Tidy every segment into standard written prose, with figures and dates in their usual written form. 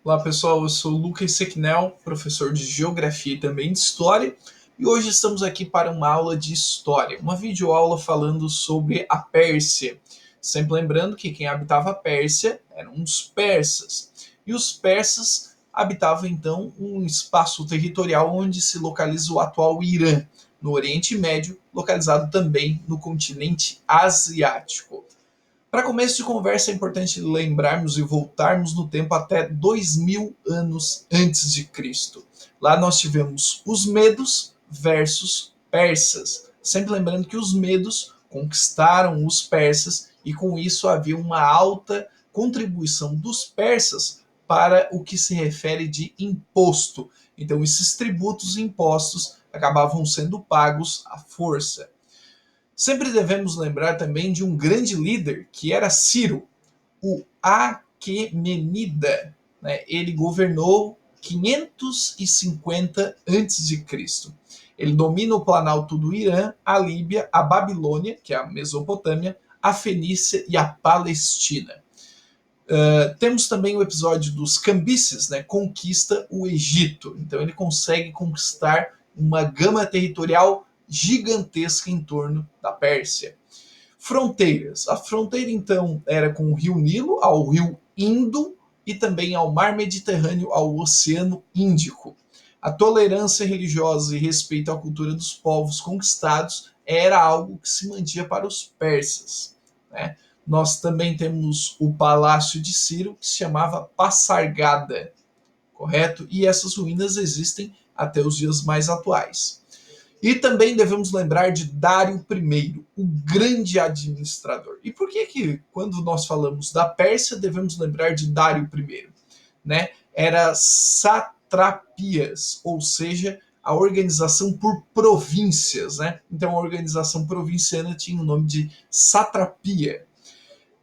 Olá pessoal, eu sou o Lucas Sequinel, professor de Geografia e também de História, e hoje estamos aqui para uma aula de História, uma videoaula falando sobre a Pérsia. Sempre lembrando que quem habitava a Pérsia eram os persas, e os persas habitavam então um espaço territorial onde se localiza o atual Irã, no Oriente Médio, localizado também no continente asiático. Para começo de conversa, é importante lembrarmos e voltarmos no tempo até 2000 anos antes de Cristo. Lá nós tivemos os medos versus persas. Sempre lembrando que os medos conquistaram os persas e com isso havia uma alta contribuição dos persas para o que se refere de imposto. Então esses tributos e impostos acabavam sendo pagos à força. Sempre devemos lembrar também de um grande líder que era Ciro, o Aquemenida. Né? Ele governou 550 a.C. Ele domina o planalto do Irã, a Líbia, a Babilônia, que é a Mesopotâmia, a Fenícia e a Palestina. Temos também o episódio dos Cambises, né? Conquista o Egito. Então ele consegue conquistar uma gama territorial gigantesca em torno da Pérsia. Fronteiras. A fronteira, então, era com o rio Nilo ao rio Indo e também ao mar Mediterrâneo, ao Oceano Índico. A tolerância religiosa e respeito à cultura dos povos conquistados era algo que se mantinha para os persas. Né? Nós também temos o Palácio de Ciro, que se chamava Passargada, correto? E essas ruínas existem até os dias mais atuais. E também devemos lembrar de Dário I, o grande administrador. E por que quando nós falamos da Pérsia, devemos lembrar de Dário I? Né? Era satrapias, ou seja, a organização por províncias. Né? Então a organização provinciana tinha o nome de satrapia.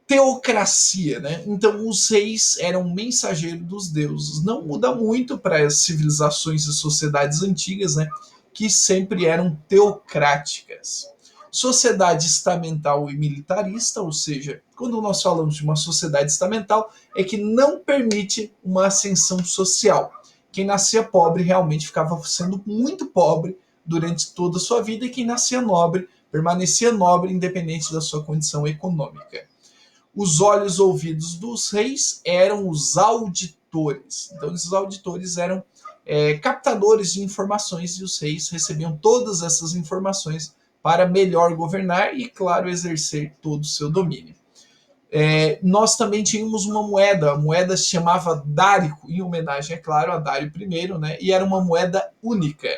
Teocracia, né? Então os reis eram mensageiros dos deuses. Não muda muito para as civilizações e sociedades antigas, né? Que sempre eram teocráticas. Sociedade estamental e militarista, ou seja, quando nós falamos de uma sociedade estamental, é que não permite uma ascensão social. Quem nascia pobre realmente ficava sendo muito pobre durante toda a sua vida, e quem nascia nobre permanecia nobre independente da sua condição econômica. Os olhos ouvidos dos reis eram os auditores. Então, esses auditores eram captadores de informações e os reis recebiam todas essas informações para melhor governar e, claro, exercer todo o seu domínio. Nós também tínhamos uma moeda, a moeda se chamava Dárico, em homenagem, é claro, a Dário I, né? E era uma moeda única.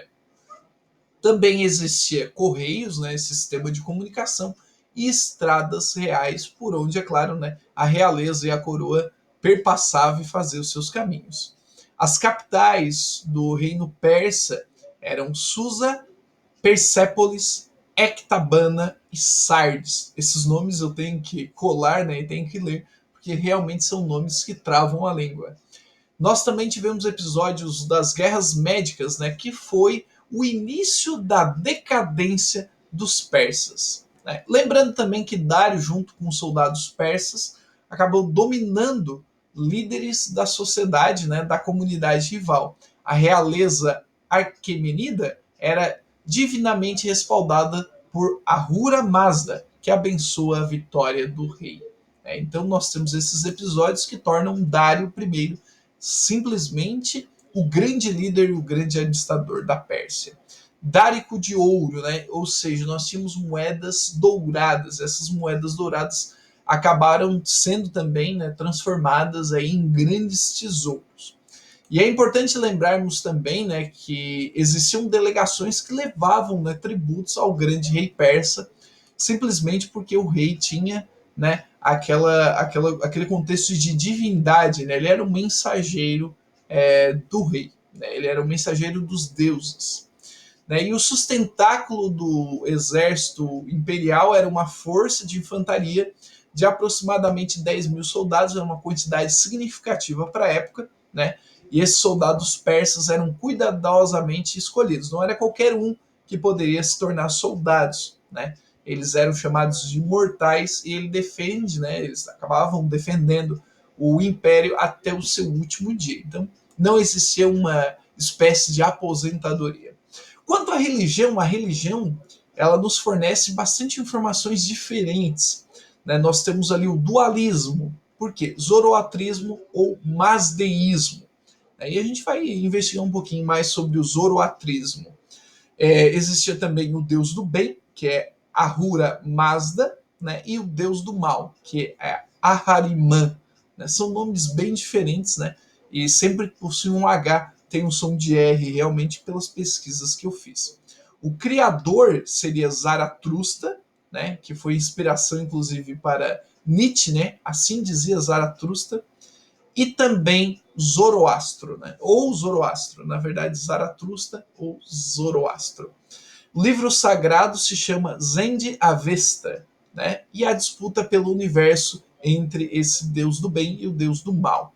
Também existia correios, né, esse sistema de comunicação, e estradas reais, por onde, é claro, né, a realeza e a coroa perpassavam e faziam os seus caminhos. As capitais do reino persa eram Susa, Persépolis, Ecbatana e Sardes. Esses nomes eu tenho que colar, né, e tenho que ler, porque realmente são nomes que travam a língua. Nós também tivemos episódios das guerras médicas, né, que foi o início da decadência dos persas. Né? Lembrando também que Dário, junto com os soldados persas, acabou dominando líderes da sociedade, né, da comunidade rival. A realeza Aquemenida era divinamente respaldada por Ahura Mazda, que abençoa a vitória do rei. Então nós temos esses episódios que tornam Dário I simplesmente o grande líder e o grande administrador da Pérsia. Dárico de ouro, né? Ou seja, nós tínhamos moedas douradas. Essas moedas douradas acabaram sendo também, né, transformadas aí em grandes tesouros. E é importante lembrarmos também, né, que existiam delegações que levavam, né, tributos ao grande rei persa, simplesmente porque o rei tinha, né, aquele contexto de divindade, né? Ele era um mensageiro do rei, né? Ele era um mensageiro dos deuses. Né? E o sustentáculo do exército imperial era uma força de infantaria de aproximadamente 10 mil soldados, era uma quantidade significativa para a época, né? E esses soldados persas eram cuidadosamente escolhidos, não era qualquer um que poderia se tornar soldados, né? Eles eram chamados de mortais e ele defende, né? Eles acabavam defendendo o império até o seu último dia. Então, não existia uma espécie de aposentadoria. Quanto à religião, a religião ela nos fornece bastante informações diferentes. Né? Nós temos ali o dualismo. Por quê? Zoroatrismo ou masdeísmo. Aí a gente vai investigar um pouquinho mais sobre o zoroatrismo. Existia também o deus do bem, que é Ahura Mazda, né? E o deus do mal, que é Ahariman. Né? São nomes bem diferentes, né? E sempre possuem um H, tem um som de R, realmente, pelas pesquisas que eu fiz. O criador seria Zaratrusta, né? Que foi inspiração, inclusive, para Nietzsche, né? Assim dizia Zaratrusta. E também Zoroastro, né? Ou Zoroastro, na verdade, Zaratrusta ou Zoroastro. O livro sagrado se chama Zend Avesta, né? E a disputa pelo universo entre esse deus do bem e o deus do mal.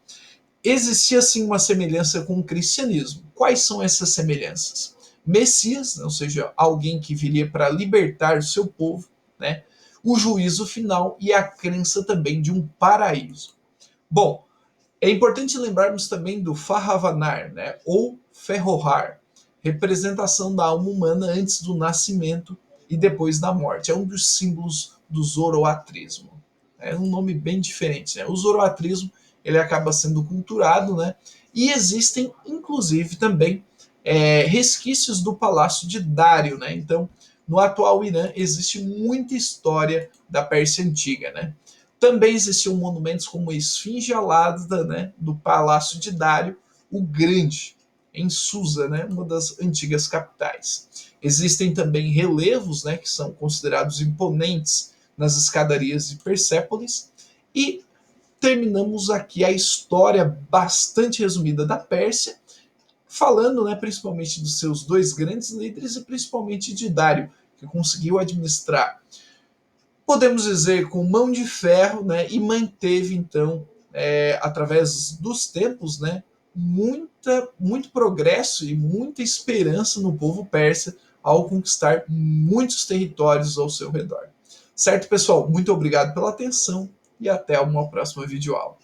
Existia sim uma semelhança com o cristianismo. Quais são essas semelhanças? Messias, ou seja, alguém que viria para libertar o seu povo, né? O juízo final e a crença também de um paraíso. Bom, é importante lembrarmos também do Farhavanar, né, ou Ferrohar, representação da alma humana antes do nascimento e depois da morte. É um dos símbolos do zoroatrismo. É um nome bem diferente. Né? O zoroatrismo ele acaba sendo culturado, né? E existem, inclusive, também resquícios do Palácio de Dário. Né? Então, no atual Irã, existe muita história da Pérsia Antiga. Né? Também existiam monumentos como a Esfinge Alada, né, do Palácio de Dário o Grande, em Susa, né, uma das antigas capitais. Existem também relevos, né, que são considerados imponentes nas escadarias de Persépolis. E terminamos aqui a história bastante resumida da Pérsia, falando, né, principalmente dos seus dois grandes líderes e principalmente de Dário, que conseguiu administrar, podemos dizer, com mão de ferro, né, e manteve, então, através dos tempos, né, muito progresso e muita esperança no povo persa ao conquistar muitos territórios ao seu redor. Certo, pessoal? Muito obrigado pela atenção e até uma próxima videoaula.